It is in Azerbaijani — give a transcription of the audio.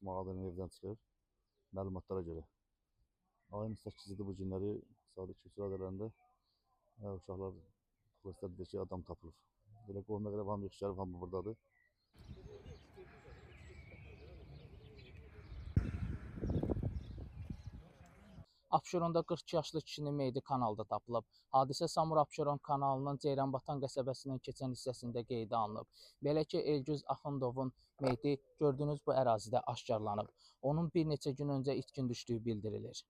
mağazadan evdən çıxır. Məlumatlara görə. Ayın 8-idir bu günləri saat 2 radələrində uşaqlar polislər dedi ki, adam tapılıb. Belə qoyma qədər hamı yığışıb, hamı buradadır. Abşeronda 42 yaşlı kişinin meyidi kanalda tapılıb. Hadisə Samur Abşeron kanalının Ceyranbatan qəsəbəsindən keçən hissəsində qeydə alınıb. Belə ki, Elgüz Axundovun meyidi gördüyünüz bu ərazidə aşkarlanıb. Onun bir neçə gün öncə itkin düşdüyü bildirilir.